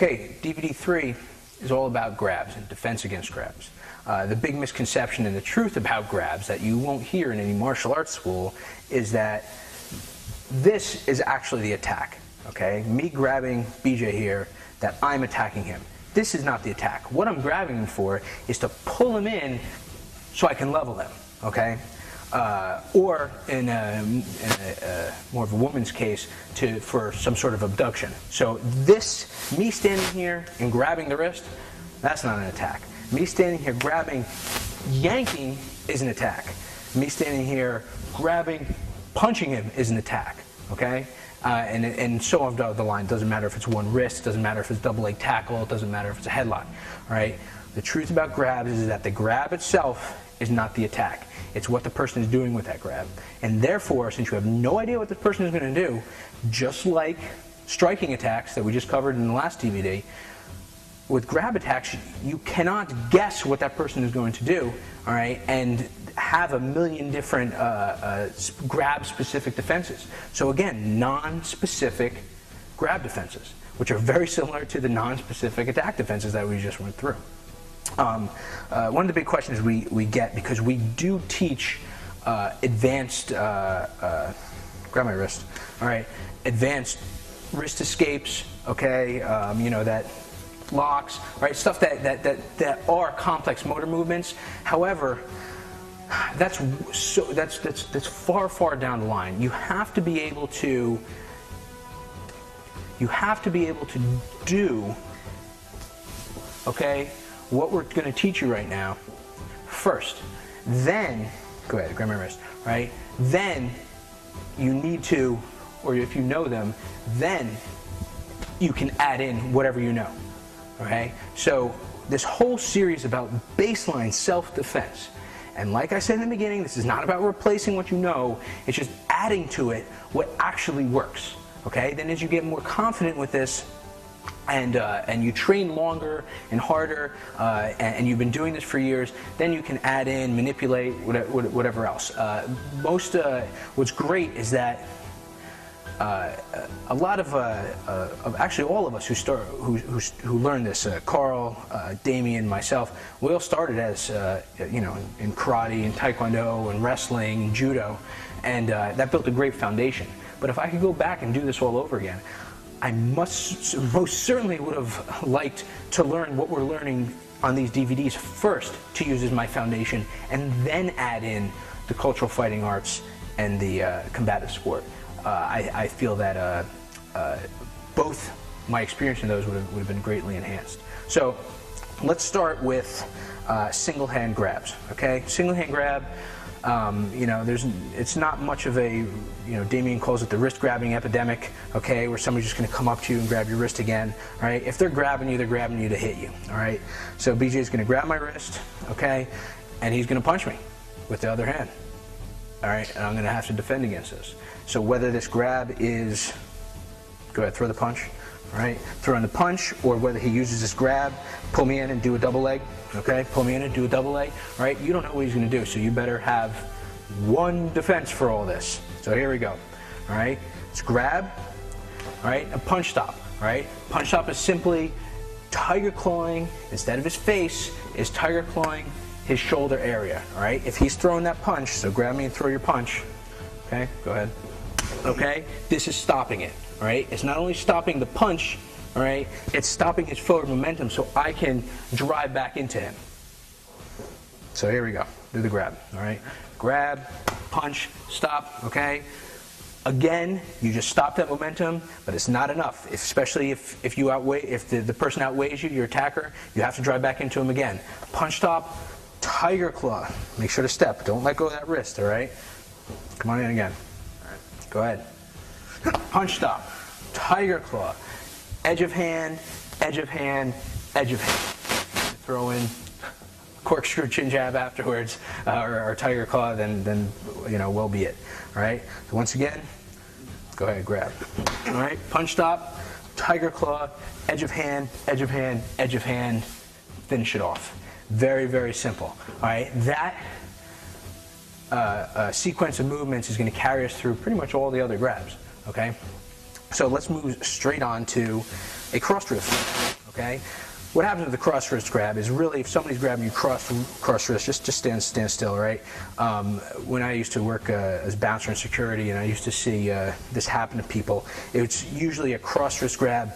Okay, DVD 3 is all about grabs and defense against grabs. The big misconception and the truth about grabs that you won't hear in any martial arts school is that this is actually the attack. Okay, me grabbing BJ here, that I'm attacking him. This is not the attack. What I'm grabbing him for is to pull him in so I can level him. Okay, or in more of a woman's case, for some sort of abduction. So this, me standing here and grabbing the wrist, that's not an attack. Me standing here grabbing, yanking is an attack. Me standing here grabbing, punching him is an attack. Okay, and so on down the line. Doesn't matter if it's one wrist, doesn't matter if it's double leg tackle, it doesn't matter if it's a headlock. All right. The truth about grabs is that the grab itself is not the attack. It's what the person is doing with that grab. And therefore, since you have no idea what the person is going to do, just like striking attacks that we just covered in the last DVD, with grab attacks, you cannot guess what that person is going to do, all right, and have a million different grab-specific defenses. So again, non-specific grab defenses, which are very similar to the non-specific attack defenses that we just went through. One of the big questions we get, because we do teach advanced, grab my wrist, all right, advanced wrist escapes, okay, you know, that locks, right, stuff that are complex motor movements. However, that's far down the line. You have to be able to do, okay, what we're going to teach you right now first. Then, go ahead, grab my wrist, right? Then you need to, or if you know them, then you can add in whatever you know. Okay? So this whole series about baseline self-defense. And like I said in the beginning, this is not about replacing what you know, it's just adding to it what actually works. Okay? Then as you get more confident with this, and you train longer and harder, and you've been doing this for years, then you can add in, manipulate, whatever else. What's great is that a lot of actually all of us who learn this, Carl, Damien, myself, we all started as you know, in karate and taekwondo and wrestling and judo, and that built a great foundation. But if I could go back and do this all over again, I most certainly would have liked to learn what we're learning on these DVDs first, to use as my foundation, and then add in the cultural fighting arts and the combative sport. I feel that both my experience in those would have been greatly enhanced. So let's start with single hand grabs. Okay, single hand grab. You know, it's not much of a, you know, Damien calls it the wrist grabbing epidemic, okay, where somebody's just going to come up to you and grab your wrist again, all right? If they're grabbing you to hit you, all right? So BJ's going to grab my wrist, okay, and he's going to punch me with the other hand, all right? And I'm going to have to defend against this. So whether this grab is, go ahead, throw the punch, all right? Throw in the punch, or whether he uses this grab, pull me in and do a double leg, okay? Pull me in and do a double leg, all right? You don't know what he's going to do, so you better have one defense for all this. So here we go, all right? It's grab, all right? A punch stop, all right? Punch stop is simply tiger clawing, instead of his face, is tiger clawing his shoulder area, all right? If he's throwing that punch, so grab me and throw your punch, okay? Go ahead, okay? This is stopping it, all right? It's not only stopping the punch, all right, it's stopping his forward momentum so I can drive back into him. So here we go. Do the grab, all right? Grab, punch, stop, okay? Again, you just stop that momentum, but it's not enough. Especially if the person outweighs you, your attacker, you have to drive back into him again. Punch stop, tiger claw. Make sure to step. Don't let go of that wrist, all right? Come on in again. All right, go ahead. Punch stop, tiger claw. Edge of hand, edge of hand, edge of hand. Throw in corkscrew chin jab afterwards, or tiger claw, then you know, well be it. All right. So once again, go ahead, grab. All right. Punch stop, tiger claw, edge of hand, edge of hand, edge of hand. Finish it off. Very, very simple. All right. That sequence of movements is going to carry us through pretty much all the other grabs. Okay. So let's move straight on to a cross drift. okay? What happens with the cross wrist grab is really if somebody's grabbing you cross wrist, just stand still, right? When I used to work as bouncer in security and I used to see this happen to people, it's usually a cross wrist grab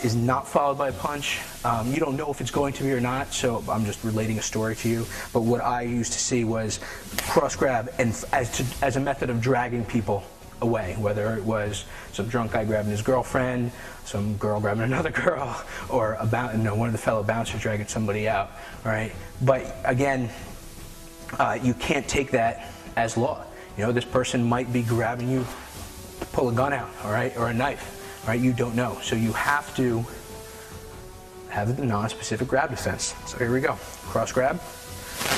is not followed by a punch. You don't know if it's going to be or not, so I'm just relating a story to you. But what I used to see was cross grab and as a method of dragging people away, whether it was some drunk guy grabbing his girlfriend, some girl grabbing another girl, or one of the fellow bouncers dragging somebody out, all right? But again, you can't take that as law. You know, this person might be grabbing you to pull a gun out, all right, or a knife, all right? You don't know. So you have to have the non-specific grab defense. So here we go. Cross grab.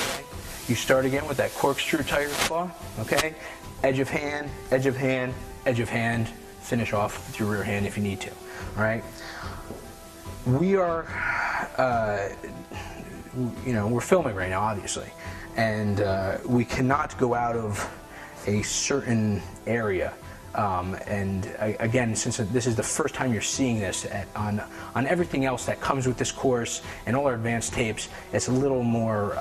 Okay. You start again with that corkscrew tiger claw, okay? Edge of hand, edge of hand, edge of hand. Finish off with your rear hand if you need to. All right. We are, we're filming right now, obviously, and we cannot go out of a certain area. Again, since this is the first time you're seeing this on everything else that comes with this course and all our advanced tapes, it's a little more.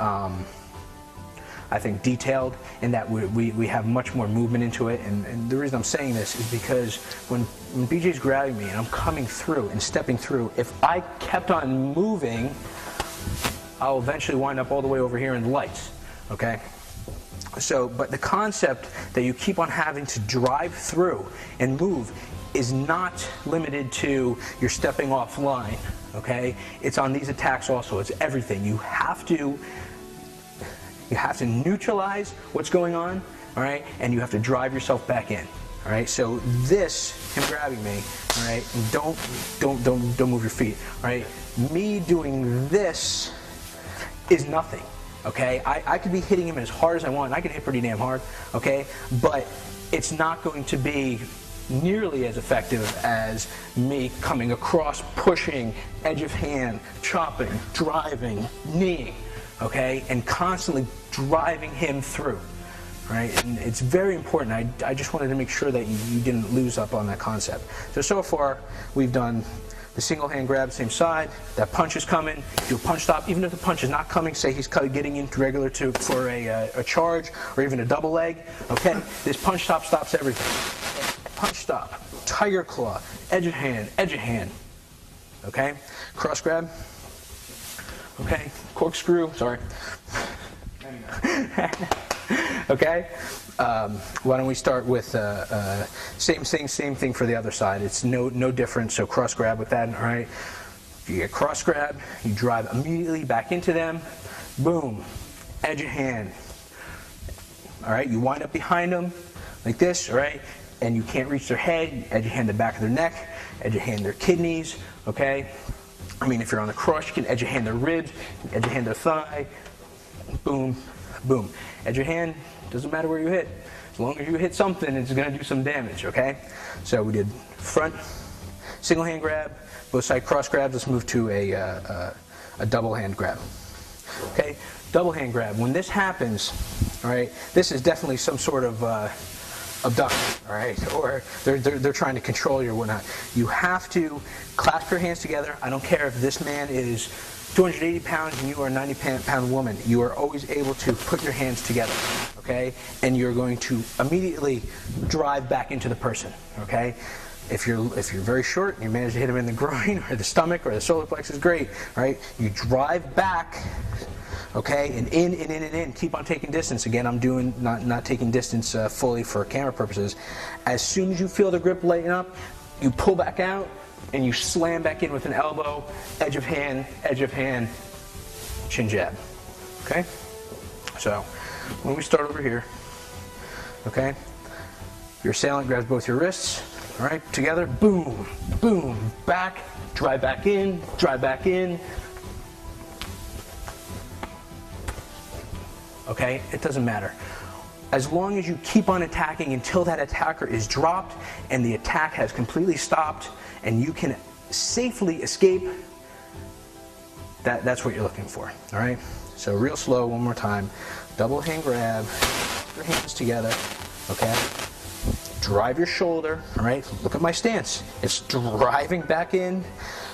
I think detailed in that we have much more movement into it, and the reason I'm saying this is because when BJ's grabbing me and I'm coming through and stepping through, if I kept on moving, I'll eventually wind up all the way over here in the lights, okay? So, but the concept that you keep on having to drive through and move is not limited to you're stepping offline, okay? It's on these attacks also, it's everything. You have to neutralize what's going on, all right, and you have to drive yourself back in, all right. So this, him grabbing me, all right, and don't move your feet, all right. Me doing this is nothing, okay. I could be hitting him as hard as I want. I can hit pretty damn hard, okay, but it's not going to be nearly as effective as me coming across, pushing, edge of hand, chopping, driving, kneeing. Okay, and constantly driving him through, right? And it's very important. I just wanted to make sure that you didn't lose up on that concept. So far, we've done the single hand grab, same side. That punch is coming. Do a punch stop. Even if the punch is not coming, say he's getting in regular for a charge or even a double leg. Okay, this punch stop stops everything. Punch stop, tiger claw, edge of hand. Okay, cross grab. Okay, corkscrew, sorry. Okay, why don't we start with same thing for the other side. It's no different, so cross grab with that, all right? You get cross grab, you drive immediately back into them, boom, edge of hand. All right, you wind up behind them like this, all right? And you can't reach their head, edge of hand the back of their neck, edge of hand their kidneys, okay? I mean, if you're on the cross, you can edge your hand their ribs, edge your hand their thigh, boom, boom. Edge your hand, doesn't matter where you hit. As long as you hit something, it's going to do some damage, okay? So we did front, single hand grab, both side cross grabs. Let's move to a double hand grab. Okay, double hand grab. When this happens, all right, this is definitely some sort of abduction, all right, or they're trying to control you or whatnot. You have to clasp your hands together. I don't care if this man is 280 pounds and you are a 90-pound woman. You are always able to put your hands together, okay, and you're going to immediately drive back into the person, okay. If you're very short and you manage to hit him in the groin or the stomach or the solar plexus, great, right? You drive back. Okay, and in. Keep on taking distance. Again, I'm doing not taking distance fully for camera purposes. As soon as you feel the grip lighten up, you pull back out and you slam back in with an elbow, edge of hand, chin jab. Okay? So, when we start over here, okay, your assailant grabs both your wrists, all right, together, boom, boom, back, drive back in, okay? It doesn't matter. As long as you keep on attacking until that attacker is dropped and the attack has completely stopped and you can safely escape, that's what you're looking for, all right? So real slow, one more time. Double hand grab, your hands together, okay? drive your shoulder, all right? Look at my stance. It's driving back in.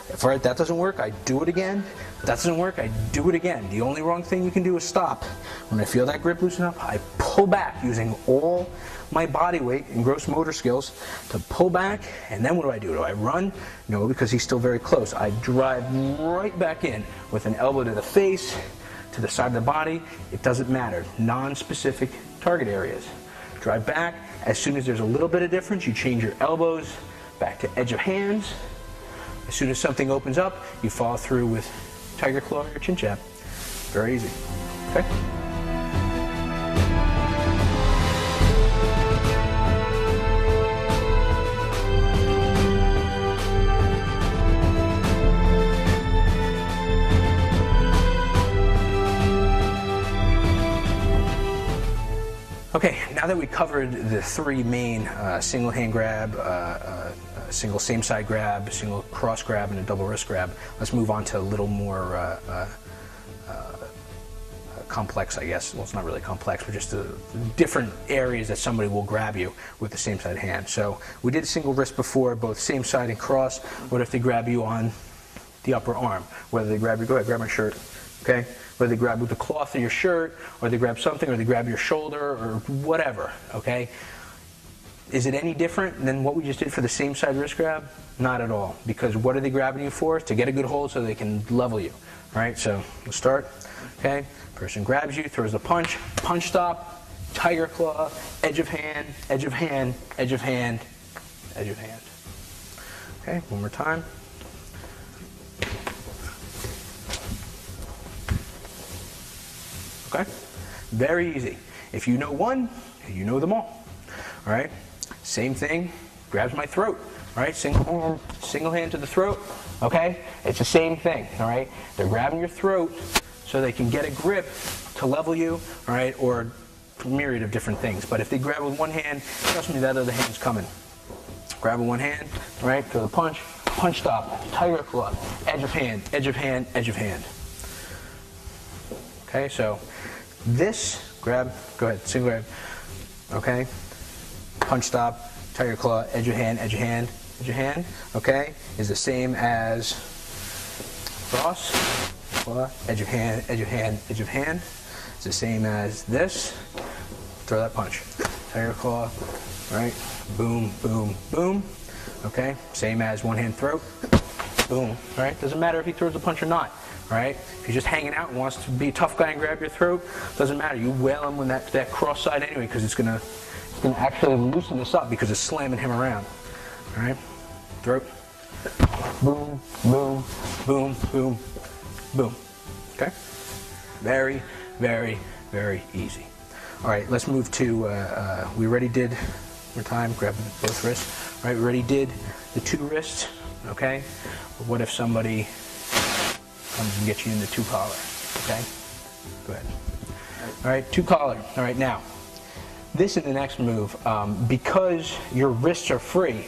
If that doesn't work, I do it again. If that doesn't work, I do it again. The only wrong thing you can do is stop. When I feel that grip loosen up, I pull back using all my body weight and gross motor skills to pull back, and then what do? Do I run? No, because he's still very close. I drive right back in with an elbow to the face, to the side of the body. It doesn't matter. Non-specific target areas. Drive back. As soon as there's a little bit of difference, you change your elbows back to edge of hands. As soon as something opens up, you follow through with tiger claw or chin jab. Very easy. Okay? Okay, now that we covered the three main single hand grab, single same side grab, single cross grab, and a double wrist grab, let's move on to a little more complex, I guess. Well, it's not really complex, but just the different areas that somebody will grab you with the same side hand. So we did single wrist before, both same side and cross. What if they grab you on the upper arm? Whether they grab you, go ahead, grab my shirt, okay? Whether they grab with the cloth of your shirt, or they grab something, or they grab your shoulder, or whatever, okay? Is it any different than what we just did for the same side wrist grab? Not at all, because what are they grabbing you for? To get a good hold so they can level you, all right? So we'll start, okay? Person grabs you, throws the punch, punch stop, tiger claw, edge of hand, edge of hand, edge of hand, edge of hand. Okay, one more time. Okay? Very easy. If you know one, you know them all. All right? Same thing, grabs my throat. All right? Single hand to the throat. Okay? It's the same thing. All right? They're grabbing your throat so they can get a grip to level you, all right? Or a myriad of different things. But if they grab with one hand, trust me, that other hand's coming. Grab with one hand, all right? Throw the punch, punch stop, tiger claw, edge of hand, edge of hand, edge of hand. Okay, so this grab, go ahead, single grab, okay? Punch stop, tiger claw, edge of hand, edge of hand, edge of hand, okay? Is the same as cross, claw, edge of hand, edge of hand, edge of hand. It's the same as this. Throw that punch. Tiger claw, right? Boom, boom, boom. Okay, same as one hand throat. Boom, right? Doesn't matter if he throws a punch or not. Right? If he's just hanging out and wants to be a tough guy and grab your throat, doesn't matter. You wail him with that cross side anyway, because it's gonna actually loosen this up because it's slamming him around. All right? Throat. Boom, boom, boom, boom, boom. Okay? Very, very, very easy. All right, let's move to, we already did, one time, grab both wrists. All right, we already did the two wrists, okay? But what if somebody comes and gets you in the two collar, okay? Go ahead. All right, two collar. All right, now, this is the next move. Because your wrists are free,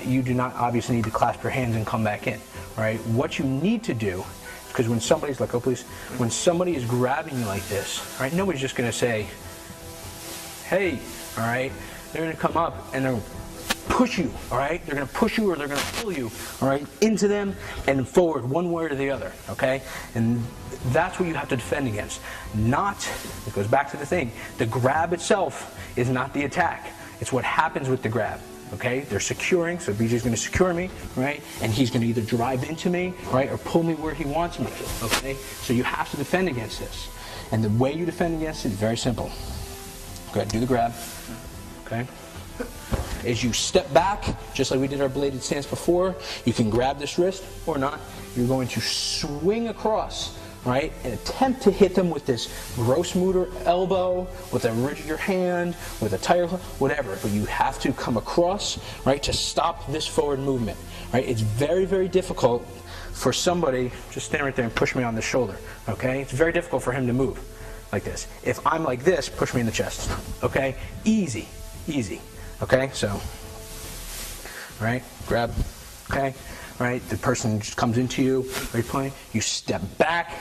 you do not obviously need to clasp your hands and come back in, all right? What you need to do, because when somebody's like, oh please, when somebody is grabbing you like this, all right, nobody's just gonna say, hey, all right? They're gonna come up and they're push you, all right? They're gonna push you or they're gonna pull you, all right, into them and forward, one way or the other, okay? And that's what you have to defend against. Not, it goes back to the thing, the grab itself is not the attack. It's what happens with the grab, okay? They're securing, so BJ's gonna secure me, right? And he's gonna either drive into me, right, or pull me where he wants me, okay? So you have to defend against this. And the way you defend against it is very simple. Go ahead, do the grab, okay? As you step back, just like we did our bladed stance before, you can grab this wrist or not. You're going to swing across, right, and attempt to hit them with this gross motor elbow, with a ridge of your hand, with a tiger claw, whatever. But you have to come across, right, to stop this forward movement, right? It's very, very difficult for somebody, just stand right there and push me on the shoulder, okay? It's very difficult for him to move like this. If I'm like this, push me in the chest, okay? Easy, easy. Okay, so, right, grab, okay, right, the person just comes into you, right, point, you step back,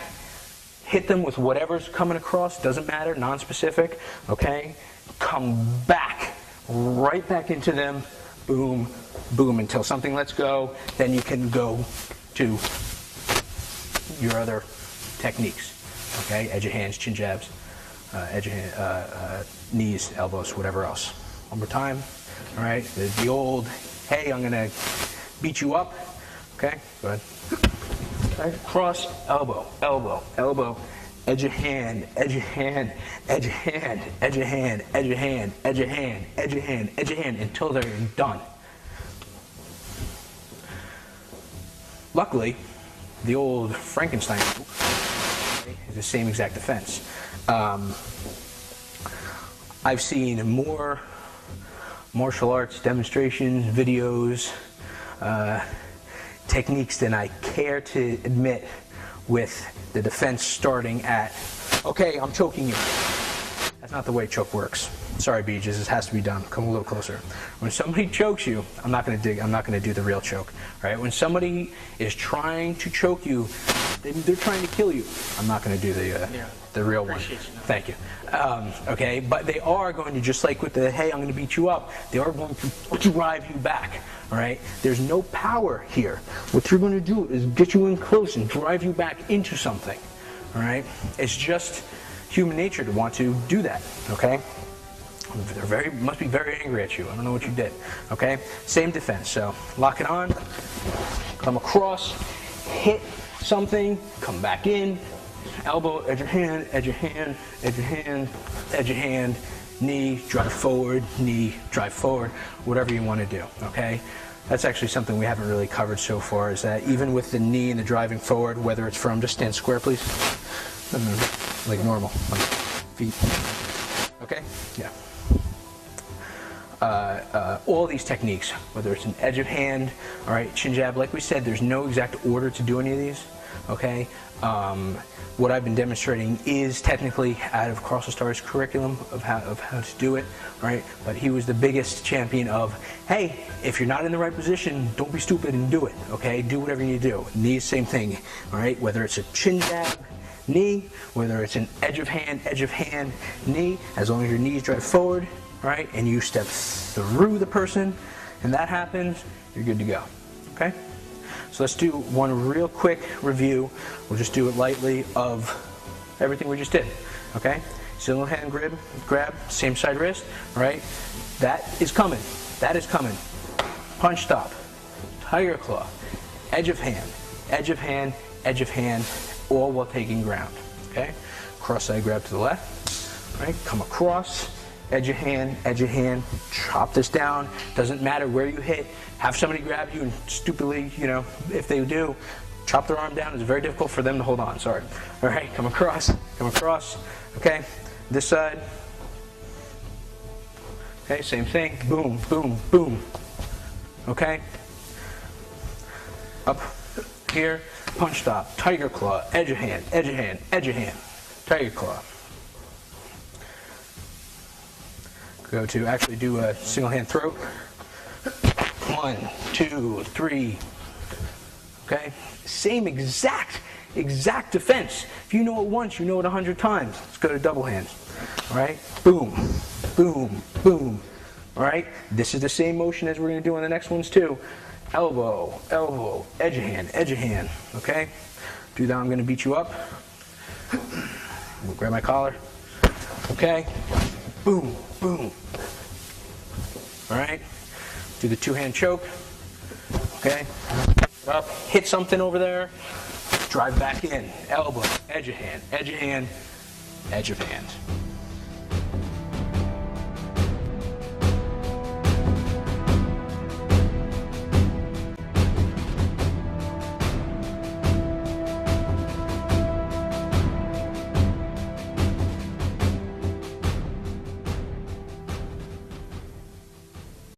hit them with whatever's coming across, doesn't matter, non-specific, okay, come back right back into them, boom, boom, until something lets go. Then you can go to your other techniques, okay? Edge of hands, chin jabs, edge of hand, knees, elbows, whatever else. One more time, all right? The old, hey, I'm gonna beat you up, okay? Go ahead. Okay. Cross, elbow, elbow, elbow, edge of hand, edge of hand, edge of hand, edge of hand, edge of hand, edge of hand, edge of hand, edge of hand, until they're done. Luckily, the old Frankenstein is the same exact defense. I've seen more martial arts demonstrations, videos, techniques than I care to admit, with the defense starting at, okay, I'm choking you. That's not the way choke works. Sorry, Beaches, this has to be done. Come a little closer. When somebody chokes you, I'm not going to do the real choke. Right? When somebody is trying to choke you, they're trying to kill you. I'm not going to do the real one. Thank you. Okay, but they are going to, just like with the, hey, I'm going to beat you up, they are going to drive you back. All right? There's no power here. What you're going to do is get you in close and drive you back into something. All right? It's just human nature to want to do that. Okay? They're must be very angry at you. I don't know what you did. Okay? Same defense. So lock it on, come across, hit something, come back in, elbow, edge of hand, edge of hand, edge of hand, edge of hand, knee, drive forward, whatever you want to do. Okay? That's actually something we haven't really covered so far, is that even with the knee and the driving forward, whether it's from, just stand square please, like normal, like feet. Okay? Yeah. All these techniques, whether it's an edge of hand, all right, chin jab, like we said, there's no exact order to do any of these, okay? What I've been demonstrating is technically out of Carl Starr's curriculum of how to do it, right? But he was the biggest champion of, hey, if you're not in the right position, don't be stupid and do it, okay? Do whatever you do. Knees, same thing, all right? Whether it's a chin jab, knee, whether it's an edge of hand, knee, as long as your knees drive forward, right, and you step through the person, and that happens, you're good to go. Okay? So let's do one real quick review. We'll just do it lightly of everything we just did. Okay? Single hand grab, same side wrist, right? That is coming. That is coming. Punch stop, tiger claw, edge of hand, edge of hand, edge of hand, all while taking ground. Okay? Cross side grab to the left, right? Come across. Edge of hand, chop this down. Doesn't matter where you hit. Have somebody grab you and stupidly, you know, if they do, chop their arm down. It's very difficult for them to hold on, sorry. All right, come across, okay? This side. Okay, same thing, boom, boom, boom. Okay? Up here, punch stop, tiger claw, edge of hand, tiger claw. Go to actually do a single hand throat. 1, 2, 3. Okay? Same exact defense. If you know it once, you know it 100 times. Let's go to double hands. All right? Boom, boom, boom. All right? This is the same motion as we're going to do on the next ones too. Elbow, elbow, edge of hand. Okay? Do that. I'm going to beat you up. We'll grab my collar. Okay? Boom, boom. All right? Do the two-hand choke. Okay? Up, hit something over there. Drive back in. Elbow, edge of hand, edge of hand, edge of hand.